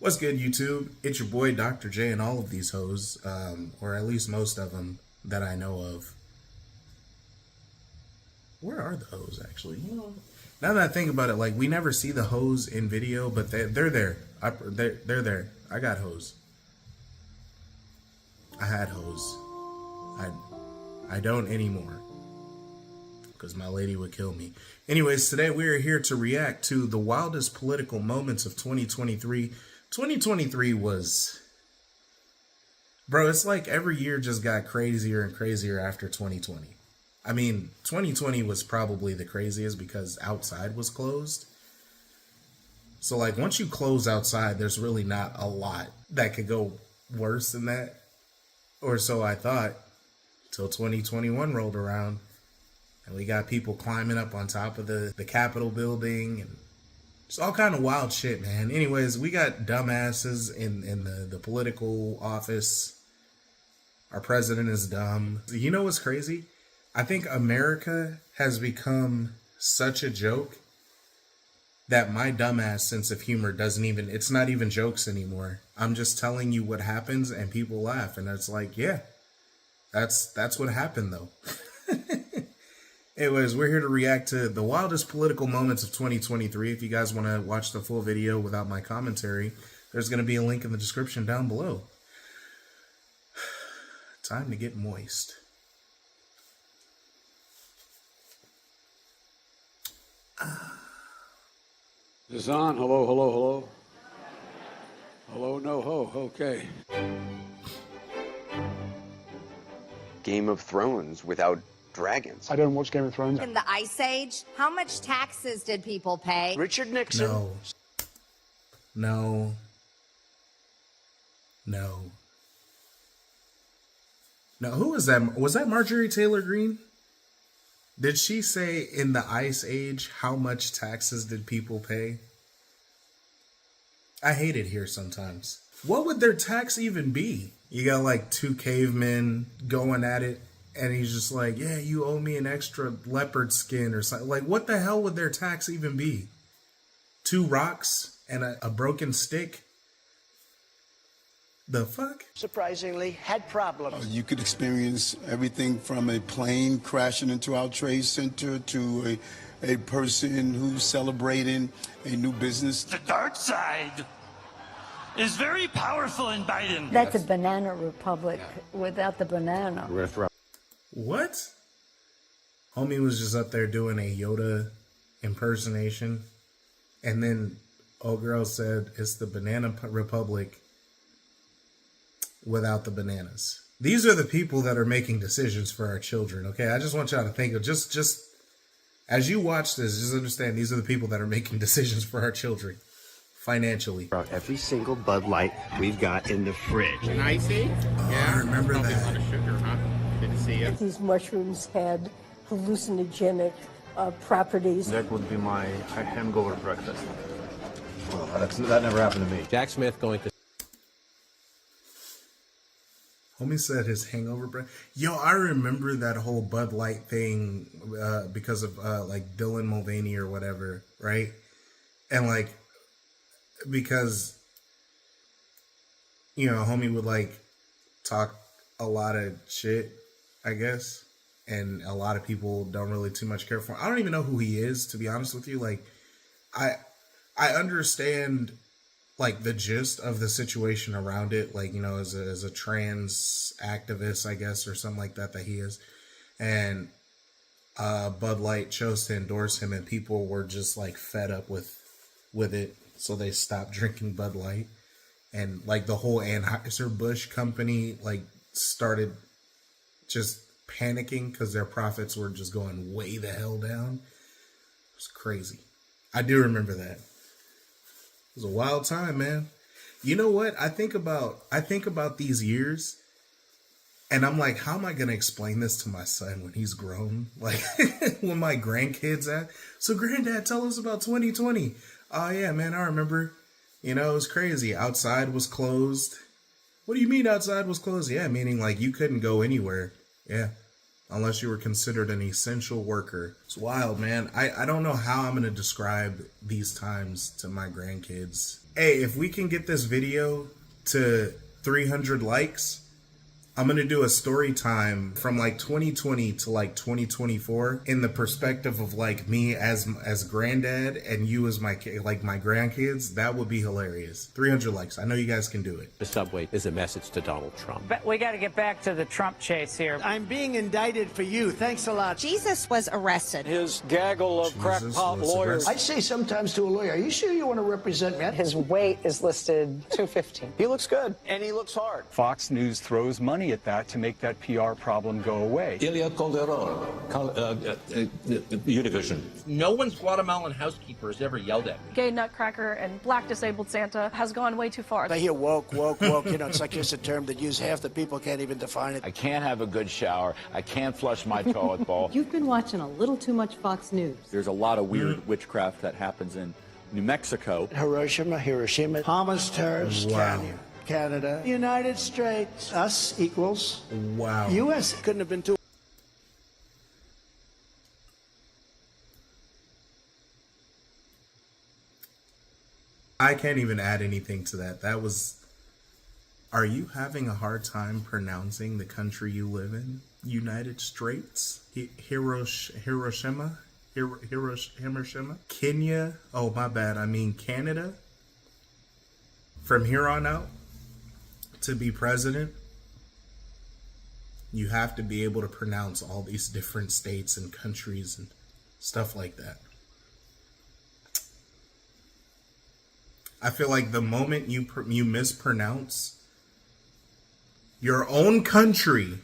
What's good, YouTube? It's your boy Dr. J and all of these hoes, or at least most of them that I know of. Where are the hoes, actually? You know, now that I think about it, like, we never see the hoes in video, but they're there. They're there. I got hoes. I had hoes. I don't anymore, because my lady would kill me. Anyways, today we are here to react to the wildest political moments of 2023. 2023 was, bro, it's like every year just got crazier and crazier after 2020. I mean, 2020 was probably the craziest because outside was closed. So like once you close outside, there's really not a lot that could go worse than that. Or so I thought, till 2021 rolled around. And we got people climbing up on top of the Capitol building and just all kind of wild shit, man. Anyways, we got dumbasses in the political office. Our president is dumb. You know what's crazy? I think America has become such a joke that my dumbass sense of humor doesn't even, it's not even jokes anymore. I'm just telling you what happens and people laugh. And it's like, yeah, that's what happened though. Anyways, we're here to react to the wildest political moments of 2023. If you guys want to watch the full video without my commentary, there's going to be a link in the description down below. Time to get moist. Is this on? Hello, hello, hello. Hello, no ho. Okay. Game of Thrones without dragons. I don't watch Game of Thrones. In the Ice Age, how much taxes did people pay? Richard Nixon. No. Who was that? Was that Marjorie Taylor Greene? Did she say in the Ice Age, how much taxes did people pay? I hate it here sometimes. What would their tax even be? You got like two cavemen going at it, and he's just like, yeah, you owe me an extra leopard skin or something. Like, what the hell would their tax even be? 2 rocks and a broken stick? The fuck? Surprisingly, had problems. You could experience everything from a plane crashing into our trade center to a person who's celebrating a new business. The dark side is very powerful in Biden. That's a banana republic without the banana. What? Homie was just up there doing a Yoda impersonation, and then old girl said it's the banana republic without the bananas. These are the people that are making decisions for our children, okay? I just want y'all to think of, just as you watch this, just understand these are the people that are making decisions for our children financially. Every single Bud Light we've got in the fridge. An icy? Oh, Yeah, I remember probably that. a lot of sugar, huh? Good to see you. These mushrooms had hallucinogenic properties. That would be my hangover breakfast. Well, that never happened to me. Jack Smith going to... Homie said his hangover breath. Yo, I remember that whole Bud Light thing because of like Dylan Mulvaney or whatever, right? And like, because, you know, homie would like talk a lot of shit, I guess. And a lot of people don't really too much care for him. I don't even know who he is, to be honest with you. Like, I understand like the gist of the situation around it, like, you know, as a trans activist, I guess, or something like that he is. And Bud Light chose to endorse him, and people were just like fed up with it, so they stopped drinking Bud Light. And like the whole Anheuser-Busch company like started just panicking because their profits were just going way the hell down. It was crazy. I do remember that. It was a wild time, man. You know what? I think about these years, and I'm like, how am I going to explain this to my son when he's grown? Like, when my grandkids at, so granddad, tell us about 2020. Oh yeah, man, I remember. You know, it was crazy. Outside was closed. What do you mean outside was closed? Yeah, meaning like you couldn't go anywhere. Yeah. Unless you were considered an essential worker. It's wild, man. I don't know how I'm going to describe these times to my grandkids. Hey, if we can get this video to 300 likes, I'm going to do a story time from like 2020 to like 2024 in the perspective of like me as granddad and you as my my grandkids. That would be hilarious. 300 likes. I know you guys can do it. The subway is a message to Donald Trump. But we got to get back to the Trump chase here. I'm being indicted for you. Thanks a lot. Jesus was arrested. His gaggle of crackpot lawyers. I say sometimes to a lawyer, are you sure you want to represent me? His weight is listed 215. He looks good, and he looks hard. Fox News throws money at that to make that PR problem go away. Ilya Calderon, Univision. No one's Guatemalan housekeeper has ever yelled at me. Gay nutcracker and black disabled Santa has gone way too far. I hear woke. You know, it's like just a term that use half the people can't even define it. I can't have a good shower. I can't flush my toilet bowl. You've been watching a little too much Fox News. There's a lot of weird witchcraft that happens in New Mexico. Hiroshima, Hamas terrorists, Canada, United States, us equals. Wow. U.S. couldn't have been too. I can't even add anything to that. That was. Are you having a hard time pronouncing the country you live in? United States? Hiroshima? Hiroshima? Kenya? Oh, my bad. I mean Canada? From here on out, to be president, you have to be able to pronounce all these different states and countries and stuff like that. I feel like the moment you mispronounce your own country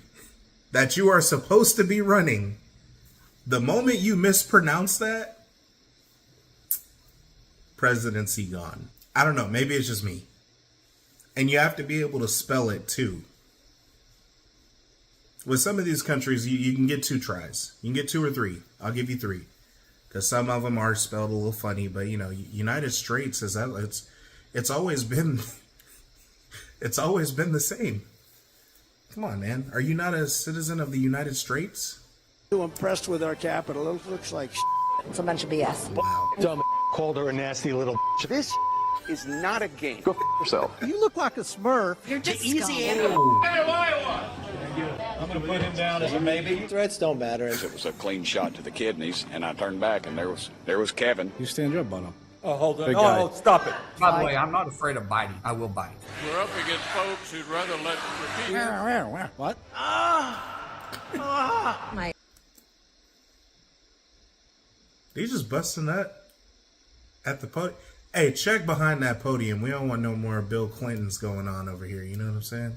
that you are supposed to be running, the moment you mispronounce that, presidency gone. I don't know. Maybe it's just me. And you have to be able to spell it too. With some of these countries, you can get 2 tries. You can get 2 or 3. I'll give you 3. Because some of them are spelled a little funny. But, you know, United States, it's always been the same. Come on, man. Are you not a citizen of the United States? Too impressed with our capital. It looks like It's a bunch of BS. Wow. Dumb called her a nasty little this is not a game. Go yourself. You look like a Smurf. You're just easy scum. animal. I'm going to put him down as a maybe. Threats don't matter. It was a clean shot to the kidneys, and I turned back, and there was Kevin. You stand up on him. Oh, hold on. Big guy. Oh, stop it. By the way, I'm not afraid of biting. I will bite. We're up against folks who'd rather let repeat. What? My They just busting that at the podium. Hey, check behind that podium. We don't want no more Bill Clintons going on over here. You know what I'm saying?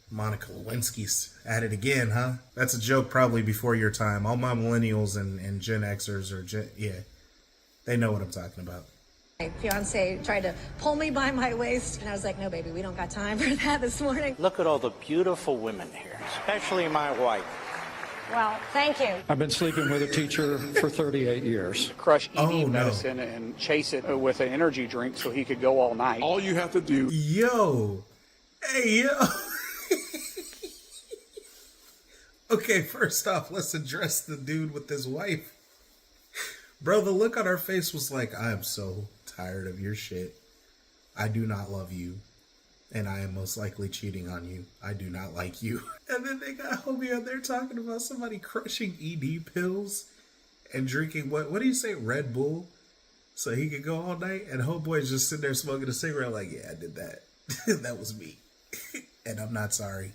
Monica Lewinsky's at it again, huh? That's a joke probably before your time. All my millennials and Gen Xers are they know what I'm talking about. My fiance tried to pull me by my waist, and I was like, no, baby, we don't got time for that this morning. Look at all the beautiful women here, especially my wife. Well, thank you. I've been sleeping with a teacher for 38 years. Crush ED Oh, no. medicine and chase it with an energy drink so he could go all night. All you have to do. Yo. Hey, yo. Okay, first off, let's address the dude with his wife. Bro, the look on her face was like, I am so tired of your shit. I do not love you. And I am most likely cheating on you. I do not like you. And then they got homie out there talking about somebody crushing ED pills and drinking what do you say, Red Bull? So he could go all night. And homeboy's just sitting there smoking a cigarette like, yeah, I did that. That was me. And I'm not sorry.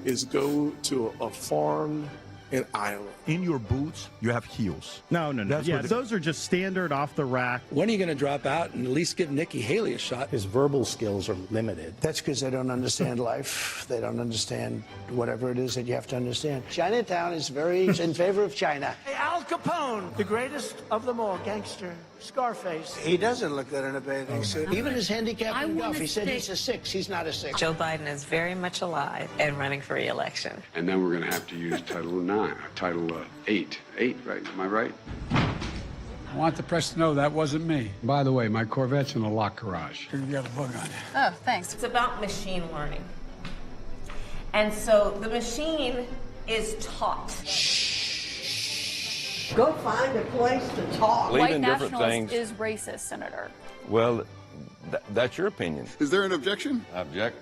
Is go to a farm in Iowa. In your boots, you have heels. No. Yeah, those are just standard off the rack. When are you going to drop out and at least give Nikki Haley a shot? His verbal skills are limited. That's because they don't understand life. They don't understand whatever it is that you have to understand. Chinatown is very in favor of China. Hey, Al Capone, the greatest of them all, gangster, Scarface. He doesn't look good in a bathing suit. Even his handicap in golf, he said he's a 6. He's not a 6. Joe Biden is very much alive and running for re-election. And then we're going to have to use Title 9, Title 8, right? Am I right? I want the press to know that wasn't me. By the way, my Corvette's in the locked garage. You got a bug on it. Oh, thanks. It's about machine learning. And so the machine is taught. Go find a place to talk. White nationalist is racist, Senator. Well, That's your opinion. Is there an objection? Object.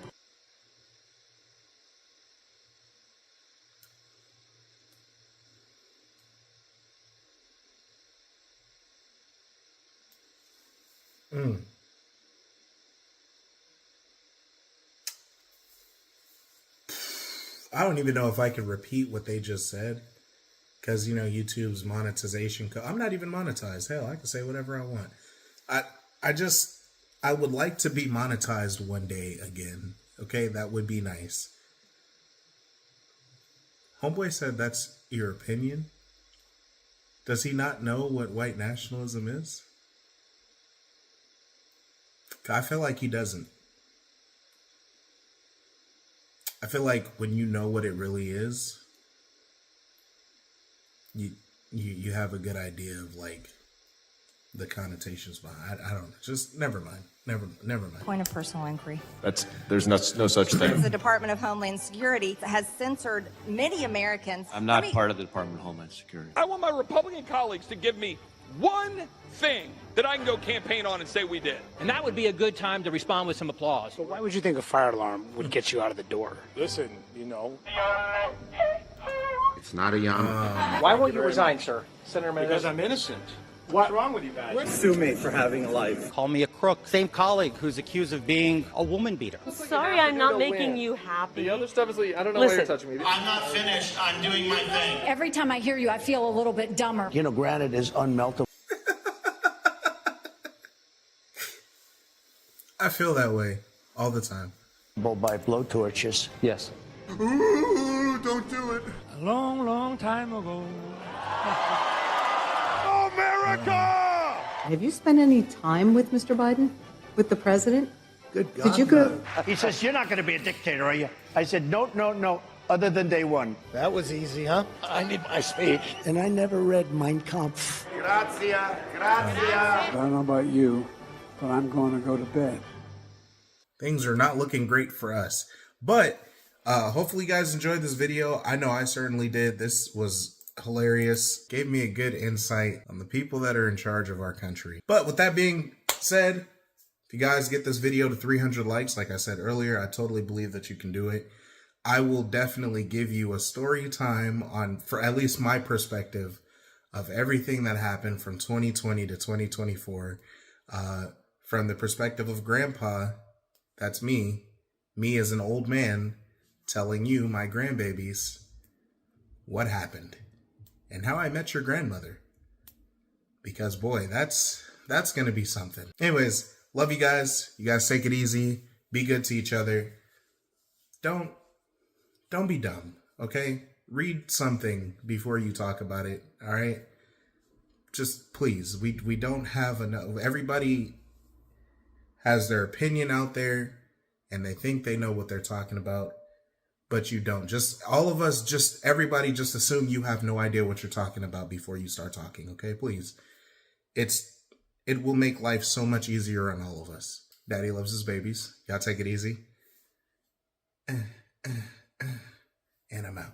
I don't even know if I can repeat what they just said. Because, you know, YouTube's monetization. I'm not even monetized. Hell, I can say whatever I want. I would like to be monetized one day again. Okay, that would be nice. Homeboy said that's your opinion. Does he not know what white nationalism is? I feel like he doesn't. I feel like when you know what it really is, you have a good idea of like the connotations behind. I don't know. Just never mind. Never mind. Point of personal inquiry. There's no such thing. The Department of Homeland Security has censored many Americans. I'm not part of the Department of Homeland Security. I want my Republican colleagues to give me one thing that I can go campaign on and say we did. And that would be a good time to respond with some applause. So why would you think a fire alarm would get you out of the door? Listen, you know. It's not a yarmulke. Why won't you resign, sir? Senator Menendez? Because I'm innocent. What's wrong with you guys? Sue me for having a life. Call me a crook. Same colleague who's accused of being a woman beater. Sorry, I'm not making you happy. The other stuff is, I don't know why you're touching me. I'm not finished. I'm doing my thing. Every time I hear you, I feel a little bit dumber. You know, granite is unmeltable. I feel that way all the time. By blowtorches. Yes. Ooh, don't do it. A long, long time ago. America! Have you spent any time with Mr. Biden? With the president? Good God. Did you go? He says, you're not going to be a dictator, are you? I said, no, other than day one. That was easy, huh? I need my speech. And I never read Mein Kampf. Grazia. I don't know about you, but I'm going to go to bed. Things are not looking great for us. But hopefully you guys enjoyed this video. I know I certainly did. This was hilarious. Gave me a good insight on the people that are in charge of our country. But with that being said, if you guys get this video to 300 likes, like I said earlier, I totally believe that you can do it. I will definitely give you a story time on, for at least my perspective, of everything that happened from 2020 to 2024. From the perspective of Grandpa, that's me as an old man, telling you, my grandbabies, what happened and how I met your grandmother. Because boy, that's going to be something. Anyways, love you guys. You guys take it easy. Be good to each other. Don't be dumb, okay? Read something before you talk about it, all right? Just please, we don't have enough. Everybody has their opinion out there and they think they know what they're talking about. But you don't. Just all of us, everybody just assume you have no idea what you're talking about before you start talking, okay? Please. It will make life so much easier on all of us. Daddy loves his babies. Y'all take it easy. And I'm out.